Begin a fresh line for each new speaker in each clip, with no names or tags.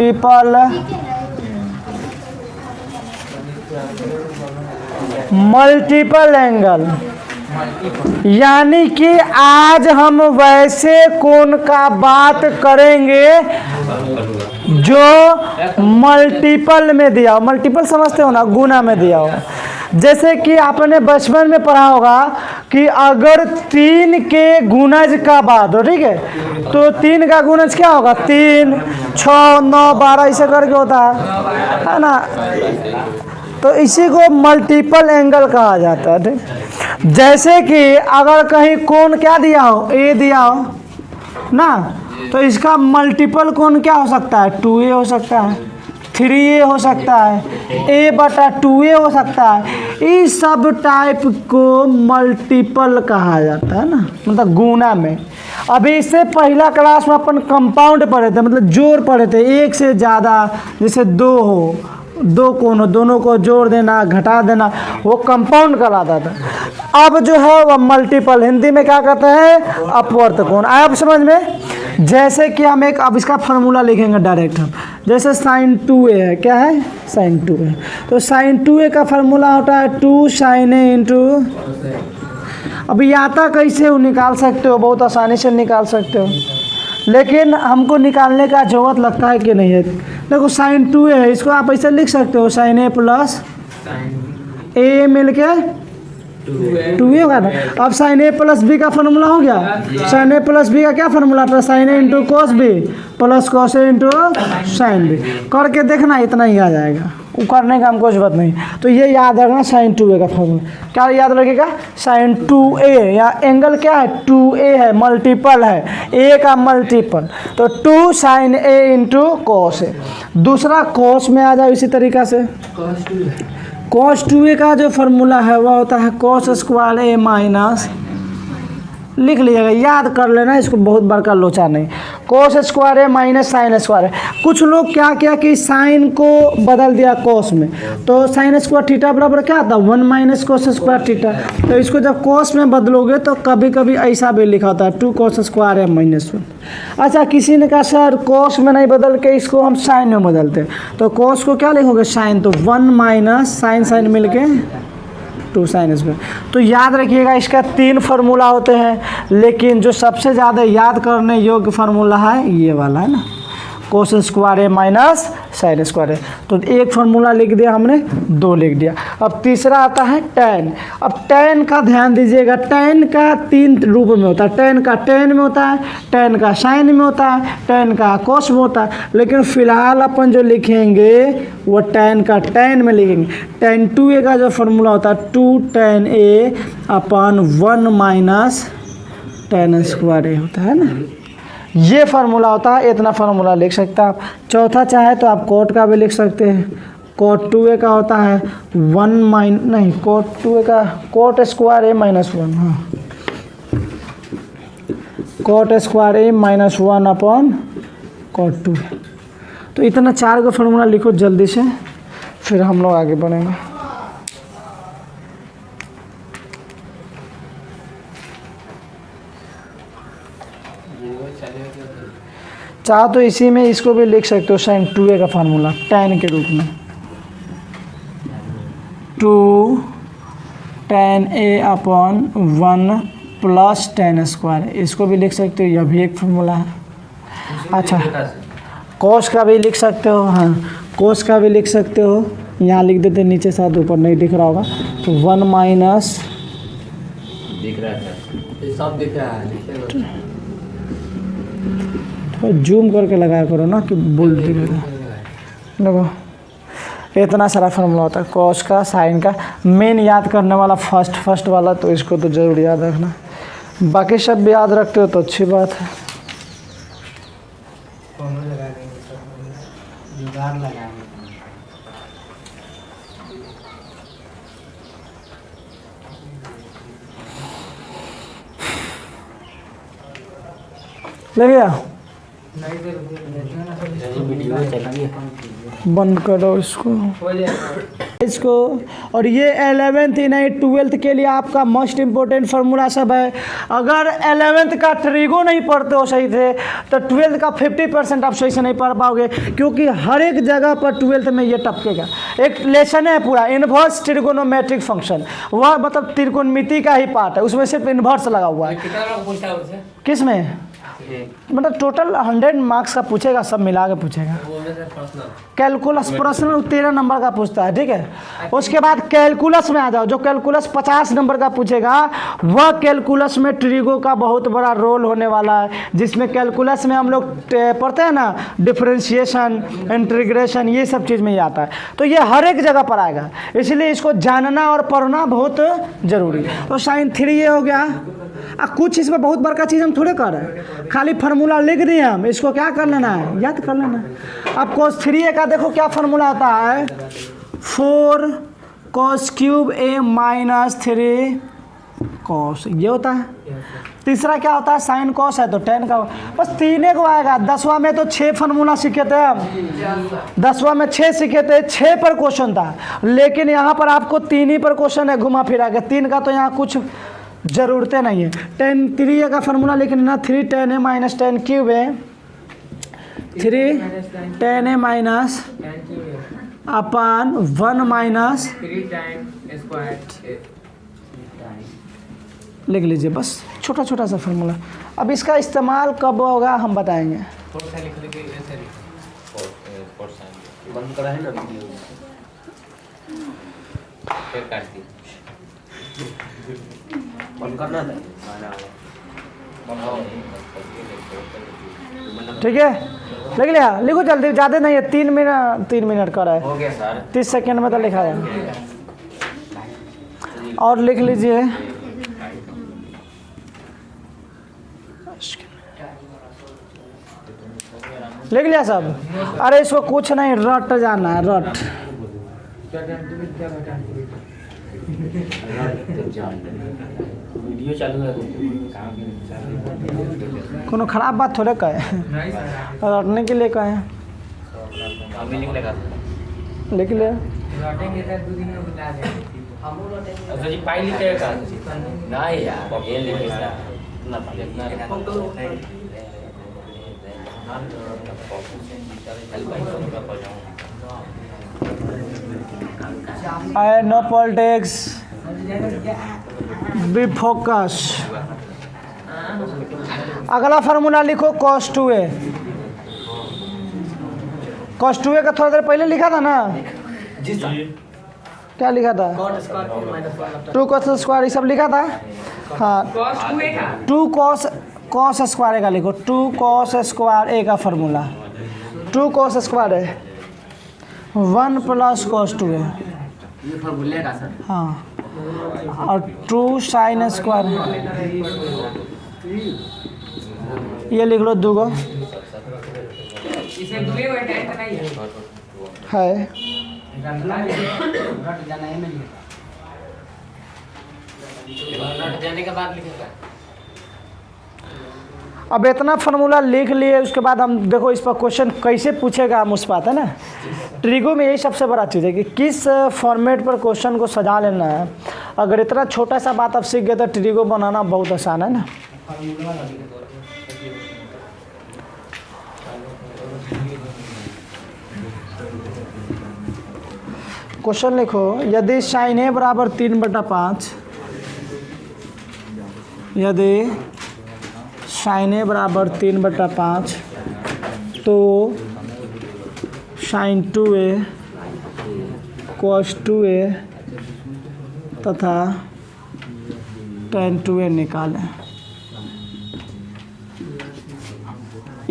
Triple multiple angle, यानी कि आज हम वैसे कोण का बात करेंगे जो मल्टीपल में दिया हो। मल्टीपल समझते हो ना, गुना में दिया हो। जैसे कि आपने बचपन में पढ़ा होगा कि अगर 3 के गुणज का बात हो, ठीक है, तो 3 का गुणज क्या होगा, 3, 6, 9, 12 ऐसे करके होता है ना। तो इसी को मल्टीपल एंगल कहा जाता है। ठीक, जैसे कि अगर कहीं कोण क्या दिया हो, ए दिया हो ना, तो इसका मल्टीपल कोण क्या हो सकता है, 2a हो सकता है, 3a हो सकता है, a/2a हो सकता है। इस सब टाइप को मल्टीपल कहा जाता है ना, मतलब गुना में। अभी इससे पहला क्लास में अपन कंपाउंड पढ़े थे, मतलब जोड़ पढ़े थे, एक से ज़्यादा, जैसे 2 हो, 2 कोण हो, दोनों को जोड़ देना, घटा देना, वो कंपाउंड कहलाता था। अब जो है वह मल्टीपल, हिंदी में क्या कहते हैं, अपवर्त कोण। आया आप समझ में। जैसे कि हम एक, अब इसका फार्मूला लिखेंगे डायरेक्ट हम, जैसे sin 2a है, क्या है, sin 2a। तो sin 2a का फार्मूला होता है 2 sin a इंटू, अभी आता कैसे हो निकाल सकते हो, बहुत आसानी से निकाल सकते हो, लेकिन हमको निकालने का जरूरत लगता है कि नहीं है। देखो sin 2a है, इसको आप ऐसे लिख सकते हो sin a प्लस a मिलके 2a होगा ना। अब sin a प्लस b का फार्मूला हो गया, sin a प्लस b का क्या फार्मूला था, sin a into cos b plus cos a into sin b। करके देखना, इतना ही आ जाएगा, वो करने का हमको जरूरत नहीं। तो ये याद रखना sin 2a का फार्मूला, क्या याद रखिएगा, sin 2a, या एंगल क्या है, 2a है, मल्टीपल है, a का मल्टीपल, तो 2 sin a into cos a। दूसरा cos में आ जाए इसी तरीका से, cos 2a का जो फार्मूला है वह होता है cos स्क्वायर a माइनस, लिख लीजिएगा, याद कर लेना, इसको बहुत बार का लोचा नहीं, cos square a minus sine square है। कुछ लोग क्या किया कि साइन को बदल दिया cos में, तो साइन स्क्वायर थीटा बराबर क्या आता है, 1 माइनस cos स्क्वायर थीटा। तो इसको जब cos में बदलोगे तो कभी कभी ऐसा भी लिखा होता है 2 cos स्क्वायर a माइनस 1। अच्छा, किसी ने कहा सर cos में नहीं बदल के इसको हम साइन में बदलते हैं, तो cos को क्या लिखोगे, साइन, तो 1 माइनस साइन मिल के 2 sin स्क्वायर। तो याद रखिएगा इसका 3 फार्मूला होते हैं, लेकिन जो सबसे ज़्यादा याद करने योग्य फार्मूला है ये वाला है ना, cos square a minus sine square है। तो एक फार्मूला लिख दिया हमने, 2 लिख दिया। अब तीसरा आता है tan। अब tan का ध्यान दीजिएगा, tan का 3 रूप में होता है, tan का tan में होता है, tan का sin में होता है, tan का cos में होता है, लेकिन फिलहाल अपन जो लिखेंगे वो tan का tan में लिखेंगे। tan 2a का जो फार्मूला होता है 2 tan a upon 1 minus tan square a होता है ना, ये फार्मूला होता है। इतना फार्मूला लिख सकते हैं आप। चौथा चाहे तो आप कोट का भी लिख सकते हैं, कोट 2a का होता है 1 माइन नहीं, कोट 2a का कोट स्क्वायर a माइनस 1, हाँ, coat square a minus 1 upon coat 2। तो इतना 4 का फार्मूला लिखो जल्दी से, फिर हम लोग आगे बढ़ेंगे। चाहो तो इसी में इसको भी लिख सकते हो, sin 2a का फार्मूला tan के रूप में, 2 tan a upon 1 plus tan square, इसको भी लिख सकते हो, यह भी एक फार्मूला है। अच्छा, cos का भी लिख सकते हो, हाँ cos का भी लिख सकते हो, यहाँ लिख देते नीचे साथ, ऊपर नहीं दिख रहा होगा, तो 1 माइनस,
दिख रहा है, सब दिख रहा है,
तो जूम करके लगाया करो ना कि बोल दिखेगा। देखो इतना सारा फार्मूला होता है, cos का, sin का। मेन याद करने वाला फर्स्ट वाला, तो इसको तो ज़रूर याद रखना, बाकी सब भी याद रखते हो तो अच्छी बात है। ले गया, बंद करो इसको। इसको। और ये 11th ही नहीं 12th के लिए आपका मोस्ट इम्पोर्टेंट फार्मूला सब है। अगर 11th का ट्रिगो नहीं पढ़ते हो सही से तो 12th का 50% आप सही से नहीं पढ़ पाओगे, क्योंकि हर एक जगह पर 12th में ये टपकेगा। एक लेसन है पूरा इन्वर्स ट्रिगोनोमेट्रिक फंक्शन, वह मतलब त्रिकोणमिति का ही पार्ट है, उसमें सिर्फ इन्वर्स लगा हुआ है।
कितना लोग पूछा है उससे?
किस में? मतलब टोटल 100 मार्क्स का पूछेगा, सब मिला के पूछेगा।
वो में से पर्सनल
कैलकुलस प्रश्न 13 नंबर का पूछता है, ठीक है। उसके बाद कैलकुलस में आ जाओ, जो कैलकुलस 50 नंबर का पूछेगा वह कैलकुलस में ट्रिगो का बहुत बड़ा रोल होने वाला है, जिसमें कैलकुलस में हम लोग पढ़ते हैं ना डिफरेंशिएशन, इंटीग्रेशन, ये सब चीज़ में ही आता है। तो ये हर एक जगह पर आएगा, इसलिए इसको जानना और पढ़ना बहुत जरूरी है। तो साइन 3 ये हो गया। कुछ इसमें बहुत बड़का चीज़ हम थोड़े कर रहे हैं, खाली फार्मूला लिख दिए हम, इसको क्या कर लेना है, याद कर लेना है। अब cos 3a का देखो क्या फार्मूला आता है, 4 cos cube a minus 3 cos, ये होता है। तीसरा क्या होता है, साइन cos है तो tan का, बस 3 को आएगा। 10वां में तो 6 फार्मूला सीखे थे हम, 10वां में 6 सीखे थे, 6 पर क्वेश्चन था, लेकिन यहाँ पर आपको 3 ही पर क्वेश्चन है घुमा फिरा के, 3 का तो यहाँ कुछ ज़रूरतें नहीं है। tan 3a का फार्मूला लिखना 3 tan a minus tan cube है, 3 tan a minus upon 1 minus
3 time square
लिख लीजिए, बस छोटा छोटा सा फार्मूला। अब इसका इस्तेमाल कब होगा हम बताएंगे।
बंद करा है ना वीडियो, फिर काट दी, बंद करना था।
ठीक है, लिख लिया, लिखो जल्दी, ज़्यादा नहीं है, 3 मिनट का है,
हो गया सर,
30 सेकेंड में तो लिखा है। और लिख लीजिए लिख लिया सब। अरे इसको कुछ नहीं, रट जाना है, रट।
वीडियो चालू है,
कोनो खराब बात थोड़े कहे, रटने के लिए कहे,
अभी लिख लेगा
लिख ले।
अच्छा जी, पाई लिखेगा नहीं यार, ये लिखेगा ना
I know politics, be focus। अगला फार्मूला लिखो cos 2a। cos 2a का थोड़ा देर पहले लिखा था ना,
जी सर,
क्या लिखा था, 2 cos स्क्वायर, ये सब लिखा था। हाँ, 2 cos स्क्वायर का लिखो, 2 cos स्क्वायर a का फार्मूला, 2 cos स्क्वायर है 1 प्लस cos 2a,
ये फॉर्मूले का सर।
हाँ, और 2 sin स्क्वायर, ये लिख लो 2 गो
इसमें दुए हुए टाइम नहीं
है।
जाने के बाद लिखेगा।
अब इतना फार्मूला लिख लिए, उसके बाद हम देखो इस पर क्वेश्चन कैसे पूछेगा, हम उस बात है ना। ट्रिगो में यही सबसे बड़ा चीज़ है कि किस फॉर्मेट पर क्वेश्चन को सजा लेना है। अगर इतना छोटा सा बात आप सीख गए तो ट्रिगो बनाना बहुत आसान है ना। क्वेश्चन लिखो, यदि साइन ए बराबर 3/5, यदि साइन ए बराबर 3/5 तो साइन 2a cos 2a तथा tan 2a निकालें।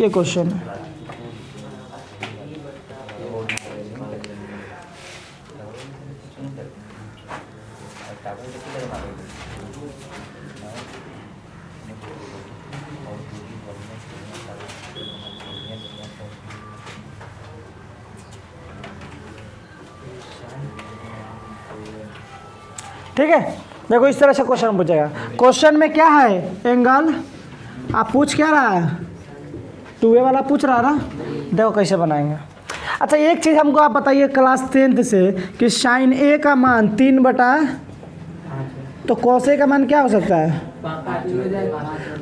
ये क्वेश्चन है। ठीक है, देखो इस तरह से क्वेश्चन पूछेगा। क्वेश्चन में क्या है, एंगल आप पूछ क्या रहा है, 2a वाला पूछ रहा है ना। देखो कैसे बनाएंगे। अच्छा एक चीज़ हमको आप बताइए क्लास 10th से कि साइन ए का मान 3 बटा, तो कॉस ए का मान क्या हो सकता है?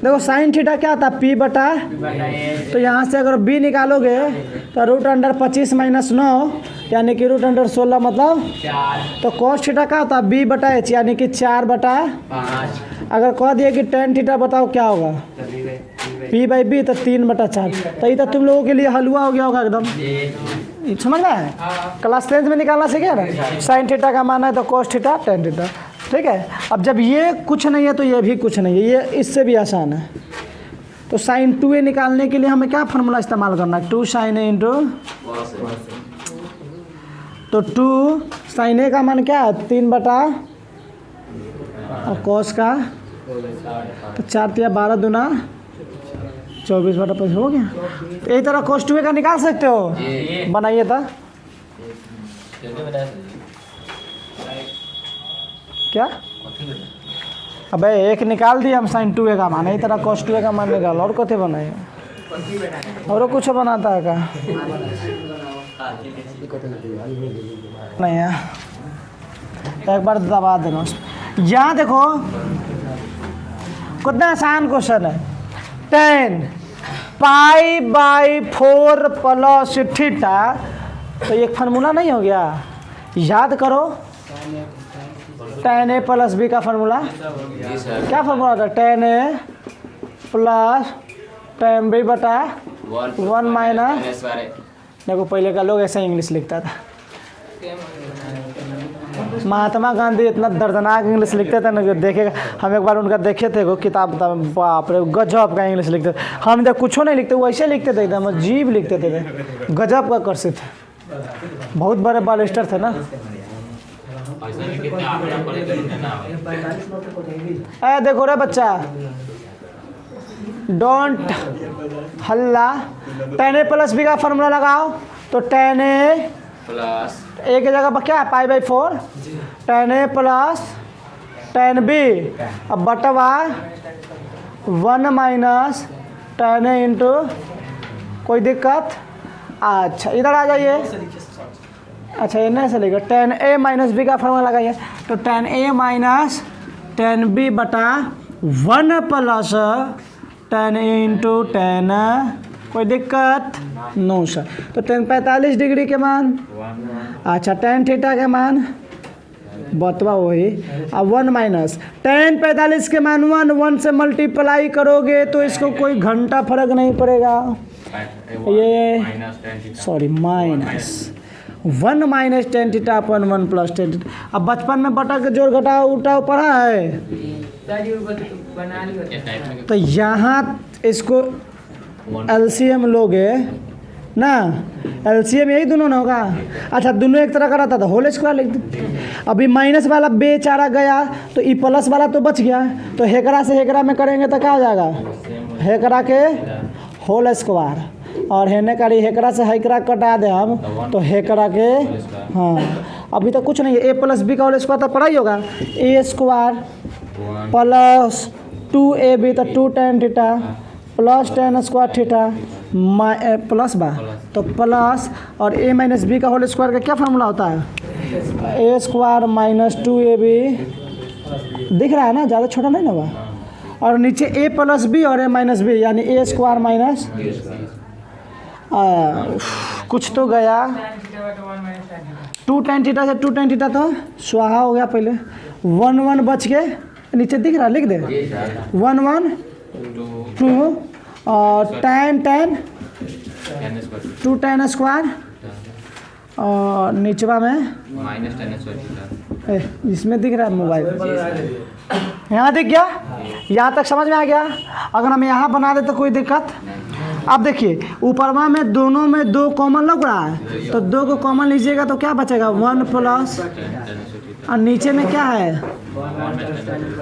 देखो साइन थीटा क्या था? पी बटा, तो यहाँ से अगर बी निकालोगे तो रूट अंडर 25 माइनस 9 यानी कि रूट अंडर 16 मतलब
4
तो कॉस थीटा क्या होता है? बी बटा एच यानी कि 4 बटा
5
अगर कह दिए कि टेन थीटा बताओ क्या होगा? पी बाई बी तो 3 बटा 4। तो ये तो तुम लोगों के लिए हलवा हो गया होगा एकदम, समझ में है? क्लास 10th में निकालना सीखे ना, साइन थीटा का मान है तो कॉस थीटा टेन थीटा, ठीक है। अब जब ये कुछ नहीं है तो ये भी कुछ नहीं है, ये इससे भी आसान है। तो साइन 2a निकालने के लिए हमें क्या फार्मूला इस्तेमाल करना है? 2 साइन ए इंटू, तो 2 साइन ए का मान क्या है? 3 बटा, और कॉस का तो 4 तिया 12 दूना 24 बटा 5 हो गया। तो यही तरह कॉस 2a का निकाल सकते हो, बनाइए तो। क्या? अबे एक निकाल दिया हम साइन 2a का मान, यही तरह कॉस 2a का मान निकाल, और कथे बनाइए और कुछ बनाता है का नहीं है। एक बार दबा देना। यहाँ देखो कितना आसान क्वेश्चन है। 10 पाई बाई 4 प्लस थीटा, तो एक फार्मूला नहीं हो गया? याद करो tan a प्लस बी का फार्मूला क्या फार्मूला था? tan a plus tan b बटा 1 माइनस, देखो पहले का लोग ऐसा इंग्लिश लिखता था, महात्मा गांधी इतना दर्दनाक इंग्लिश लिखते थे ना, देखेगा हम एक बार उनका देखे थे वो किताब, बाप रे गजब का इंग्लिश लिखते थे। हम इधर कुछ नहीं लिखते, वो ऐसे लिखते थे, एकदम अजीब लिखते थे, गजब का कर्सित थे, बहुत बड़े बालिस्टर थे ना। ए देखो रे बच्चा, डोंट हल्ला। tan a प्लस बी का फार्मूला लगाओ, तो tan a
प्लस
ए की जगह पर क्या है? Pi by 4 tan a plus tan b, अब बटवा 1 माइनस tan a इंटू, कोई दिक्कत? अच्छा इधर आ जाइए। अच्छा ये नहीं चलेगा, tan a माइनस बी का फार्मूला लगाइए, तो tan a minus tan b बटा 1 plus tan a into tan, कोई दिक्कत? No sir. तो tan 45 डिग्री के मान, अच्छा tan थीटा के मान बतवा वही, अब 1 माइनस tan 45 के मान 1 से मल्टीप्लाई करोगे तो इसको कोई घंटा फर्क नहीं पड़ेगा, ये sorry minus 1 minus tan theta अपन 1 प्लस tan थीटा। अब बचपन में बटा के जोड़ घटाओ उल्टा पढ़ा है, तो यहाँ इसको एलसीएम लोगे ना, एलसीएम यही दोनों ना होगा। अच्छा दोनों एक तरह का रहता था, होल स्क्वायर लिख दो। अभी माइनस वाला बेचारा गया तो ई प्लस वाला तो बच गया, तो हेकरा से हेकरा में करेंगे तो क्या हो जाएगा? हेकरा के होल स्क्वायर, और हेने करी हेकरा से हेकरा कटा दे हम तो हेकरा के, हाँ अभी तो कुछ नहीं है। ए प्लस बी का होल स्क्वायर तो पढ़ा ही होगा, ए स्क्वायर प्लस 2ab तो 2 tan theta plus tan square theta plus बा, तो प्लस और a माइनस बी का होल स्क्वायर का क्या फार्मूला होता है? ए स्क्वायर माइनस 2ab, दिख रहा है ना, ज़्यादा छोटा नहीं ना बा, और नीचे a प्लस बी और a माइनस बी यानी ए स्क्वायर माइनस, कुछ तो गया 2 tan थीटा से 2 tan थीटा तो स्वाहा हो गया, पहले 1 1 बच के नीचे दिख रहा, लिख दे 1 1 2 और tan 2 tan स्क्वायर और नीचवा में
माइनस tan स्क्वायर,
इसमें दिख रहा है मोबाइल, यहाँ दिख गया, यहाँ तक समझ में आ गया। अगर हम यहाँ बना दे तो कोई दिक्कत? अब देखिए ऊपरवा में दोनों में 2 कॉमन लग रहा है, तो 2 को कॉमन लीजिएगा तो क्या बचेगा? 1 प्लस, और नीचे में क्या है?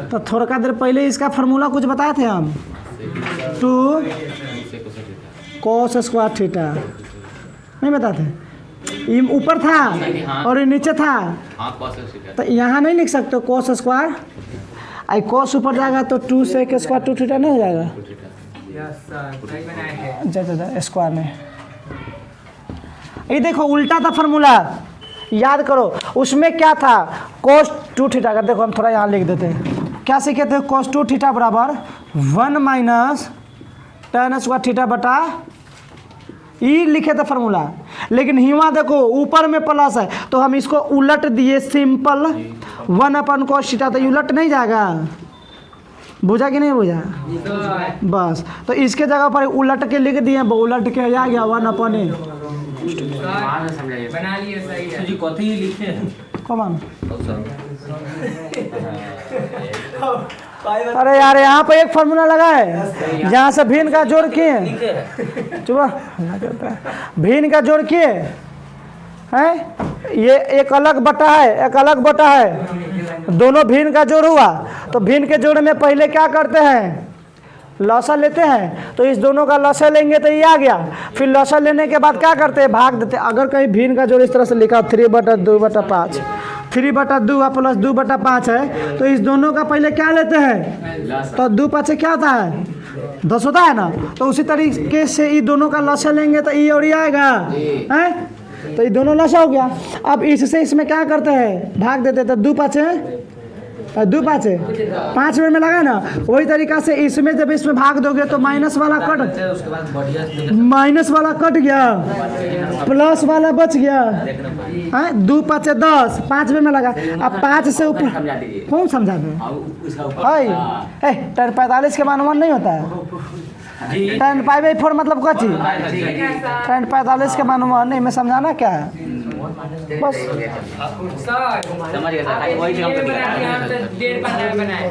तो थोड़ा देर पहले इसका फार्मूला कुछ बताए थे हम, 2 cos स्क्वायर थीटा, नहीं बताते? ये ऊपर था और ये नीचे था, तो यहाँ नहीं लिख सकते cos स्क्वायर, आई cos ऊपर जाएगा तो 2 से के स्क्वायर 2 थीटा नहीं हो जाएगा? जा स्क्वायर में। ये देखो उल्टा था फार्मूला, याद करो उसमें क्या था, cos 2 थीटा का। देखो हम थोड़ा यहाँ लिख देते हैं, क्या सीखे थे, cos 2 थीटा बराबर 1 माइनस tan स्क्वायर थीटा बटा ई लिखे थे फार्मूला। लेकिन यहाँ देखो ऊपर में प्लस है तो हम इसको उलट दिए, सिंपल 1/cos थीटा, तो उलट नहीं जाएगा, बुझा कि नहीं बुझा, बस। तो इसके जगह पर उलट के लिख दिए, उलट के आ गया 1/a।
बना लिए सही है जी, कथी लिखे
कमान। अरे यार यहाँ पे एक फार्मूला लगा है, यहाँ से भिन्न का जोड़ किए, चुप, भिन्न का जोड़ किए हैं, ये एक अलग बटा है, एक अलग बटा है, दोनों भिन्न का जोड़ हुआ। तो भिन्न के जोड़ में पहले क्या करते हैं, लौसा लेते हैं, तो इस दोनों का लौसा लेंगे तो ये आ गया, फिर लौसा लेने के बाद क्या करते हैं, भाग देते हैं। अगर कहीं भिन्न का जोड़ इस तरह से लिखा 3/2/5, 3/2 प्लस 2/5 है, तो इस दोनों का पहले क्या लेते हैं, तो 2/5 क्या होता है, 10 होता है ना। तो उसी तरीके से ये दोनों का लौसा लेंगे तो ये और ये आएगा, हैं, तो ये दोनों लौसा हो गया। अब इससे इसमें क्या करते हैं, भाग देते हैं, तो 2/5 5 में लगा ना, वही तरीका से इसमें जब इसमें भाग दोगे तो माइनस वाला कट,
उसके बाद बढ़िया
माइनस वाला कट गया, प्लस वाला बच गया, है 2/5 10, 5 में लगा। अब 5 से ऊपर कौन समझा दे, tan 45 के मान 1 नहीं होता है, tan π/4 मतलब क्या चीज, tan 45 के मान 1 नहीं, मैं समझाना क्या है बस।
समझ गया सर, वही हम तो 1.5 पन्ना बनाए।